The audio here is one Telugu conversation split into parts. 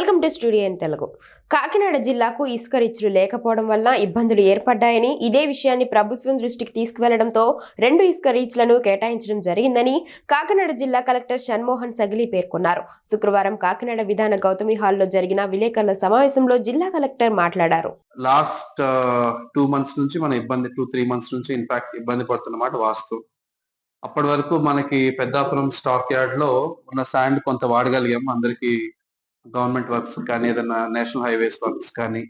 Welcome to studio in Telugu. Kakinada జిల్లాకు ఇసుక రీచ్లు లేకపోవడం వల్ల ఇబ్బందులు ఏర్పడ్డాయని, ఇదే విషయాన్ని ప్రభుత్వం దృష్టికి తీసుకువెళ్లడంతో 2 ఇసుక రీచ్లను కేటాయించడం జరిగిందని కాకినాడ జిల్లా కలెక్టర్ షణ్మోహన్ సగిలి పేర్కొన్నారు. శుక్రవారం కాకినాడ విధాన గౌతమి హాల్లో జరిగిన విలేకరుల సమావేశంలో జిల్లా కలెక్టర్ మాట్లాడారు. లాస్ట్ 2 మంత్స్ నుంచి మన 2-3 మంత్స్ నుంచి ఇన్ఫాక్ట్ ఇబ్బంది పడుతున్నమాట వాస్తవం. అప్పటి వరకు మనకి పెద్దాపురం స్టాక్ యార్డ్ లో ఉన్న శాండ్ కొంత వాడగలిగాం. అందరికి గవర్నమెంట్ వర్క్స్ కానీ, ఏదైనా నేషనల్ హైవేస్ వర్క్స్ కానీ,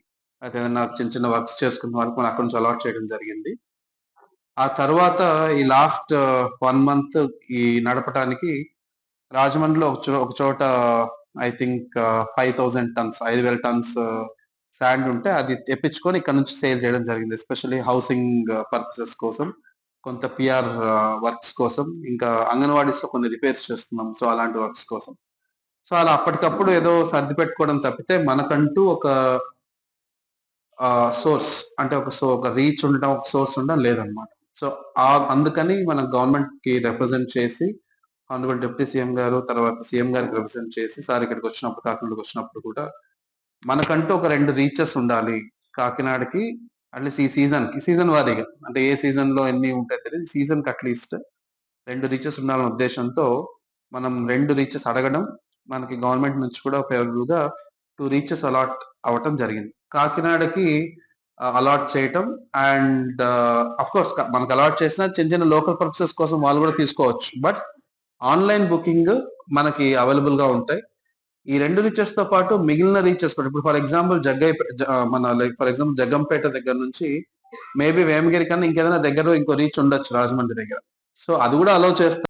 అయితే ఏదైనా చిన్న చిన్న వర్క్స్ చేసుకున్న వరకు మనం అక్కడ నుంచి అలాట్ చేయడం జరిగింది. ఆ తర్వాత ఈ లాస్ట్ 1 మంత్ ఈ నడపడానికి రాజమండ్రిలో ఒక చోట I think 5,000 turns 5,000 turns sand ఉంటే అది తెప్పించుకొని ఇక్కడ నుంచి సేల్ చేయడం జరిగింది. ఎస్పెషల్లీ హౌసింగ్ పర్పసెస్ కోసం, కొంత పిఆర్ వర్క్స్ కోసం, ఇంకా అంగన్వాడీస్ లో కొన్ని రిపేర్స్ చేస్తున్నాం. సో అలాంటి వర్క్స్ కోసం. సో అలా అప్పటికప్పుడు ఏదో సర్ది పెట్టుకోవడం తప్పితే మనకంటూ ఒక సోర్స్ అంటే ఒక రీచ్ ఉండడం, ఒక సోర్స్ ఉండడం లేదనమాట. సో అందుకని మన గవర్నమెంట్ కి రిప్రజెంట్ చేసి ఆనరబుల్ డిప్యూటీ సీఎం గారు, తర్వాత సీఎం గారికి రిప్రజెంట్ చేసి సార్ ఇక్కడికి వచ్చినప్పుడు, కాకినాడకి వచ్చినప్పుడు కూడా మనకంటూ ఒక 2 రీచెస్ ఉండాలి కాకినాడకి. అట్లీస్ట్ ఈ సీజన్ వారీగా, అంటే ఏ సీజన్ లో ఎన్ని ఉంటాయి తెలియదు, సీజన్ కి అట్లీస్ట్ 2 రీచెస్ ఉండాలనే ఉద్దేశంతో మనం 2 రీచెస్ అడగడం, మనకి గవర్నమెంట్ నుంచి కూడా ఫేవరబుల్ గా 2 రీచెస్ అలాట్ అవ్వటం జరిగింది. కాకినాడకి అలాట్ చేయటం అండ్ అఫ్ కోర్స్ మనకు అలాట్ చేసిన చిన్న చిన్న లోకల్ పర్పసెస్ కోసం వాళ్ళు కూడా తీసుకోవచ్చు. బట్ ఆన్లైన్ బుకింగ్ మనకి అవైలబుల్ గా ఉంటాయి. ఈ 2 రీచెస్ తో పాటు మిగిలిన రీచెస్ కూడా, ఇప్పుడు for example for example Jaggampeta దగ్గర నుంచి మేబీ వేమగిరి కన్నా ఇంకేదైనా దగ్గర ఇంకో రీచ్ ఉండొచ్చు రాజమండ్రి దగ్గర. సో అది కూడా అలౌ చేస్తాం.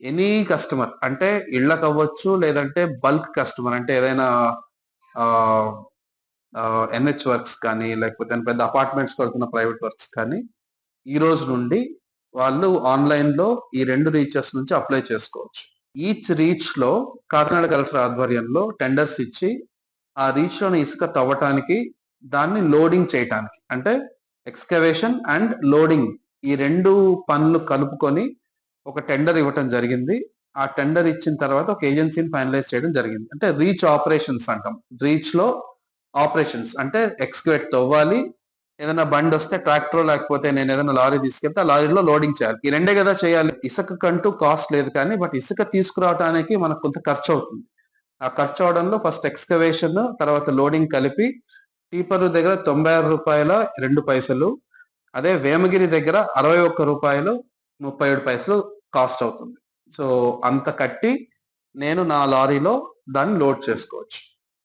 ఎనీ కస్టమర్ అంటే ఇళ్ళకి అవ్వచ్చు, లేదంటే బల్క్ కస్టమర్ అంటే ఏదైనా ఎన్హెచ్ వర్క్స్ కానీ, లేకపోతే పెద్ద అపార్ట్మెంట్స్ కడుతున్న ప్రైవేట్ వర్క్స్ కానీ, ఈ రోజు నుండి వాళ్ళు ఆన్లైన్ లో ఈ 2 రీచెస్ నుంచి అప్లై చేసుకోవచ్చు. ఈచ్ రీచ్ లో కాకినాడ కలెక్టర్ ఆధ్వర్యంలో టెండర్స్ ఇచ్చి ఆ రీచ్ లోని ఇసుక తవ్వటానికి, దాన్ని లోడింగ్ చేయటానికి, అంటే ఎక్స్కవేషన్ అండ్ లోడింగ్ ఈ 2 పనులు కలుపుకొని ఒక టెండర్ ఇవ్వటం జరిగింది. ఆ టెండర్ ఇచ్చిన తర్వాత ఒక ఏజెన్సీని ఫైనలైజ్ చేయడం జరిగింది. అంటే రీచ్ ఆపరేషన్స్ అంటాం. రీచ్ లో ఆపరేషన్స్ అంటే ఎక్స్కవేట్ తవ్వాలి, ఏదైనా బండి వస్తే ట్రాక్టర్, లేకపోతే నేను ఏదైనా లారీ తీసుకెళ్తే ఆ లారీలో లోడింగ్ చేయాలి. ఈ 2 కదా చేయాలి. ఇసుక కంటూ కాస్ట్ లేదు, కానీ బట్ ఇసుక తీసుకురావడానికి మనకు కొంత ఖర్చు అవుతుంది. ఆ ఖర్చు అవడంలో ఫస్ట్ ఎక్స్కవేషన్, తర్వాత లోడింగ్ కలిపి టీపర్ దగ్గర ₹96.2, అదే వేమగిరి దగ్గర ₹61.37 కాస్ట్ అవుతుంది. సో అంత కట్టి నేను నా లారీలో దాన్ని లోడ్ చేసుకోవచ్చు.